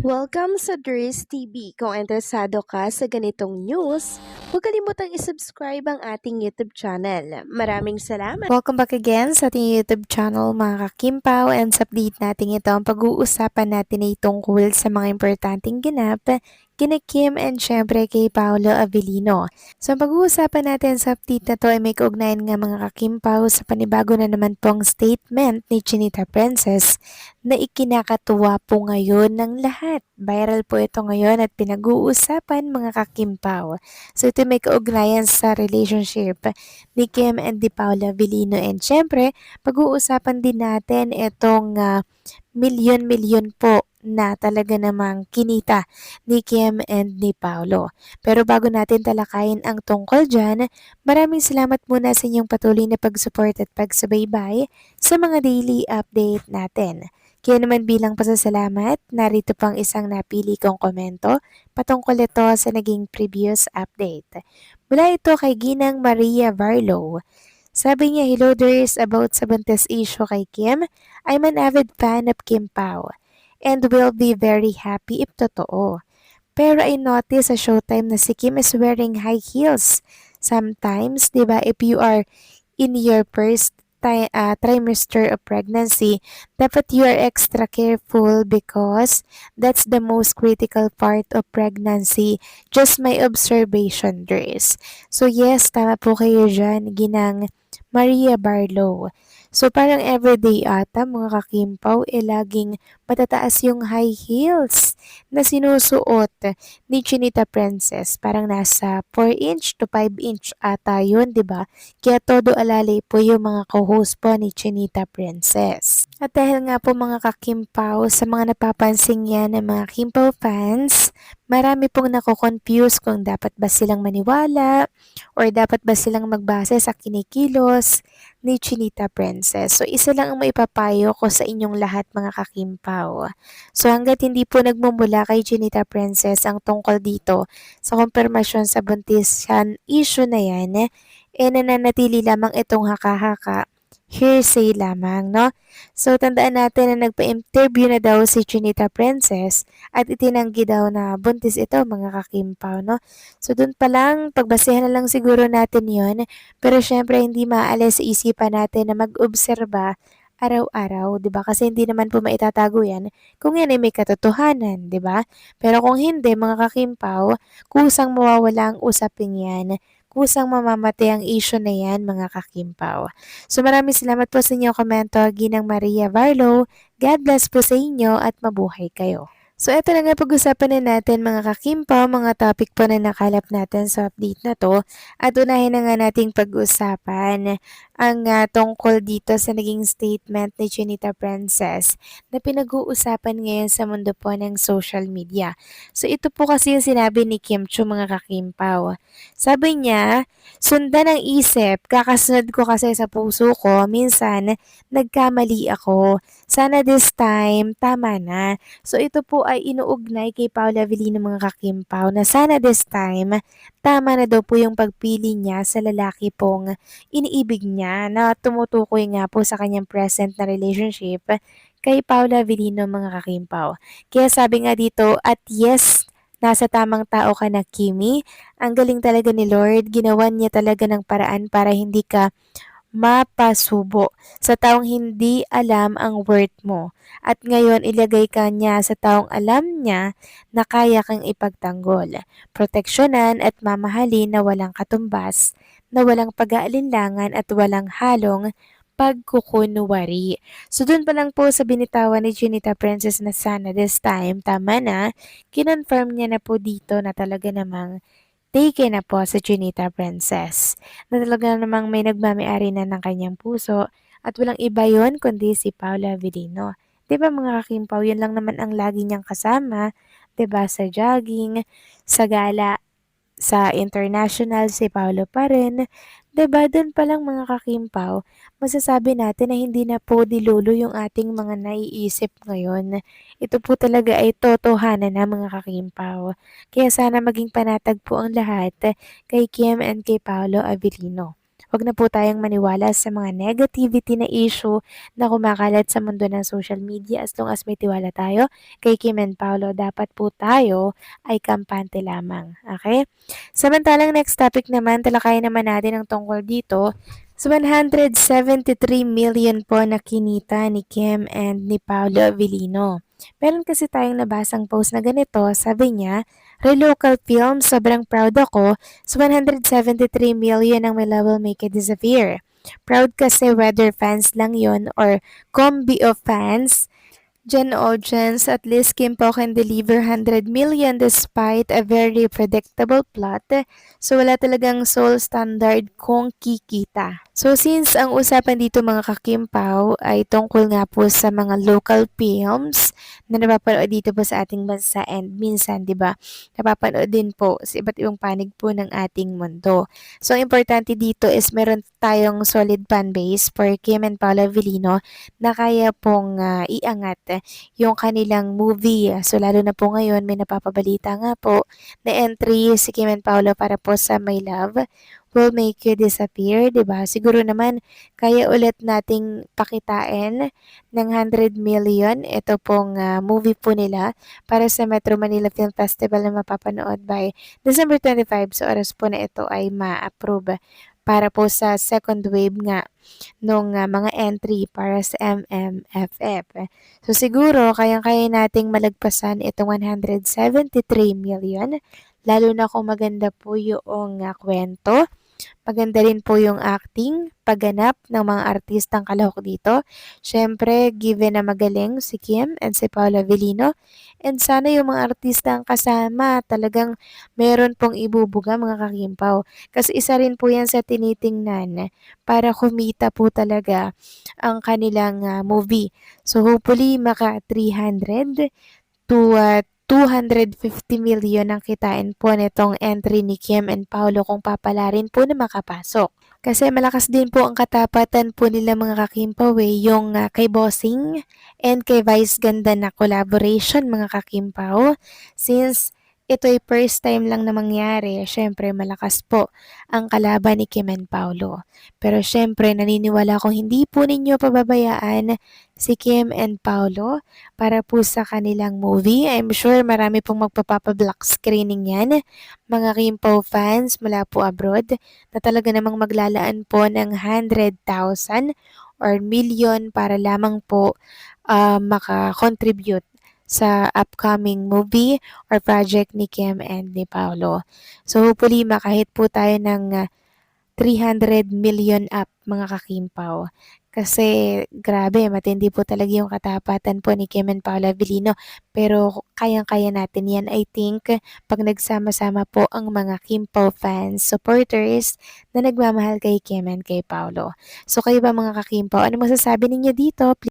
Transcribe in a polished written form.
Welcome sa Dries TV. Kung interesado ka sa ganitong news, huwag kalimutang isubscribe ang ating YouTube channel. Maraming salamat! Welcome back again sa ating YouTube channel mga kakimpaw, and sa update natin ito ang pag-uusapan natin ay tungkol sa mga importanteng ganap kina Kim and syempre kay Paolo Avellino. So ang pag-uusapan natin sa update na to ay may kaugnayan nga mga kakimpaw sa panibago na naman pong statement ni Chinita Princess na ikinakatuwa po ngayon ng lahat. Viral po ito ngayon at pinag-uusapan mga kakimpaw. So ito may kaugnayan sa relationship ni Kim and ni Paolo Avellino, and syempre pag-uusapan din natin itong milyon-milyon po na talaga namang kinita ni Kim and ni Paolo. Pero bago natin talakayin ang tungkol dyan, maraming salamat muna sa inyong patuloy na pag-support at pagsubaybay sa mga daily update natin. Kaya naman bilang pasasalamat, narito pang isang napili kong komento patungkol ito sa naging previous update. Mula ito kay Ginang Maria Varlo. Sabi niya, hello there is about sa buntis issue kay Kim. I'm an avid fan of Kim Pao and will be very happy if totoo. Pero I notice sa showtime na si Kim is wearing high heels. Sometimes, di ba, if you are in your first trimester of pregnancy, dapat you are extra careful because that's the most critical part of pregnancy. Just my observation, Dres. So yes, tama po kayo dyan, Ginang Maria Barlow. So parang everyday ata mga kakimpaw, laging matataas yung high heels na sinusuot ni Chinita Princess. Parang nasa 4 inch to 5 inch ata yun, di ba? Kaya todo alalay po yung mga co-host po ni Chinita Princess. At dahil nga po mga kakimpaw, sa mga napapansin yan ng mga Kimpaw fans, marami pong nako-confuse kung dapat ba silang maniwala or dapat ba silang magbase sa kinikilos ni Chinita Princess. So isa lang ang maipapayo ko sa inyong lahat mga kakimpaw. So hanggat hindi po nagmumula kay Chinita Princess ang tungkol dito sa kumpirmasyon sa buntisan issue na yan, nananatili lamang itong haka-haka, hearsay lamang, no? So, tandaan natin na nagpa-interview na daw si Chinita Princess at itinanggi daw na buntis ito, mga kakimpaw, no? So, dun pa lang, pagbasehan na lang siguro natin yon. Pero syempre, hindi maalis sa isipan natin na mag-obserba araw-araw, 'di ba? Kasi hindi naman po maitatago 'yan kung yan ay may katotohanan, 'di ba? Pero kung hindi, mga kakimpaw, kusang mawawala ang usaping 'yan, kusang mamamatay ang issue na 'yan, mga kakimpaw. So maraming salamat po sa inyong komento, Ginang Maria Varlo. God bless po sa inyo at mabuhay kayo. So eto na nga pag-usapan na natin mga kakimpa, mga topic po na nakalap natin sa update na to. At unahin na nga nating pag-usapan ang tungkol dito sa naging statement ni Chinita Princess na pinag-uusapan ngayon sa mundo po ng social media. So ito po kasi yung sinabi ni Kim Chu, mga kakimpaw. Sabi niya, sundan ang isip, kakasunod ko kasi sa puso ko, minsan nagkamali ako. Sana this time, tama na. So ito po ay inuugnay kay Paula Avellino, mga kakimpaw, na sana this time, tama na daw po yung pagpili niya sa lalaki pong iniibig niya na tumutukoy nga po sa kanyang present na relationship kay Paula Avellino, mga kakimpaw. Kaya sabi nga dito, at yes, nasa tamang tao ka na, Kimi. Ang galing talaga ni Lord, ginawan niya talaga ng paraan para hindi ka mapasubo sa taong hindi alam ang worth mo. At ngayon ilagay ka niya sa taong alam niya na kaya kang ipagtanggol, proteksyonan at mamahalin na walang katumbas, na walang pag-aalinlangan at walang halong pagkukunwari. So dun pa lang po sa binitawan ni Chinita Princess na sana this time, tama na, kinonfirm niya na po dito na talaga namang taken na po sa Chinita Princess, na talaga namang may nagmamay-ari na ng kanyang puso at walang iba yon kundi si Paula Avellino. 'Di ba mga kakimpaw, yun lang naman ang lagi niyang kasama, 'di ba, sa jogging, sa gala, sa international, si Paolo pa rin. 'Di ba, dun pa lang mga kakimpaw, masasabi natin na hindi na po dilulo yung ating mga naiisip ngayon. Ito po talaga ay totohanan na, mga kakimpaw. Kaya sana maging panatag po ang lahat kay Kim and kay Paolo Avellino. Huwag na po tayong maniwala sa mga negativity na issue na kumakalat sa mundo ng social media. As long as may tiwala tayo kay Kim and Paolo, dapat po tayo ay kampante lamang. Okay? Samantalang next topic naman, talakayin naman natin ang tungkol dito sa 173 million po na kinita ni Kim and ni Paolo Avellino. Meron kasi tayong nabasang post na ganito, sabi niya, "Relocal film, sobrang proud ako sa 173 million ang my love will make it disappear. Proud kasi whether fans lang yon or combi of fans, Gen audience, at least Kim Pao can deliver 100 million despite a very predictable plot. So wala talagang soul standard kung kikita. So since ang usapan dito mga ka-Kim Pao ay tungkol nga po sa mga local films na napapanood dito po sa ating bansa and minsan 'di ba napapanood din po sa iba't ibang panig po ng ating mundo. So ang importante dito is meron tayong solid fan base for Kim and Paolo Avellino na kaya pong iangat yung kanilang movie. So lalo na po ngayon may napapabalita nga po na entry si Kim and Paolo para po sa My Love Will Make You Disappear, 'di ba? Siguro naman kaya ulit nating pakitain ng 100 million ito pong movie po nila para sa Metro Manila Film Festival na mapapanood by December 25 sa oras po na ito ay ma-approve para po sa second wave nga nung mga entry para sa MMFF. So siguro kayang-kaya nating malagpasan itong 173 million lalo na kung maganda po yung kwento. Maganda rin po yung acting, pagganap ng mga artistang kalahok dito. Siyempre, given na magaling si Kim and si Paolo Avellino. And sana yung mga artistang kasama talagang meron pong ibubuga mga kakimpaw. Kasi isa rin po yan sa tinitingnan para kumita po talaga ang kanilang movie. So hopefully maka 300 to 250 million ang kitain po nitong entry ni Kim and Paolo kung papalarin po na makapasok. Kasi malakas din po ang katapatan po nila mga kakimpaw yung kay Bossing and kay Vice Ganda na collaboration mga kakimpaw. Since ito ay first time lang na mangyari, syempre malakas po ang kalaban ni Kim and Paolo. Pero syempre naniniwala kong hindi po ninyo pababayaan si Kim and Paolo para po sa kanilang movie. I'm sure marami pong magpapapa-black screening yan, mga Kim Pao fans mula po abroad na talaga namang maglalaan po ng 100,000 or million para lamang po maka-contribute sa upcoming movie or project ni Kim and ni Paolo. So hopefully makahit po tayo ng 300 million up mga kakimpaw. Kasi grabe, matindi po talaga yung katapatan po ni Kim and Paolo Avellino. Pero kayang-kaya natin yan, I think, pag nagsama-sama po ang mga Kimpaw fans, supporters na nagmamahal kay Kim and kay Paolo. So kayo ba mga kakimpaw, ano masasabi ninyo dito?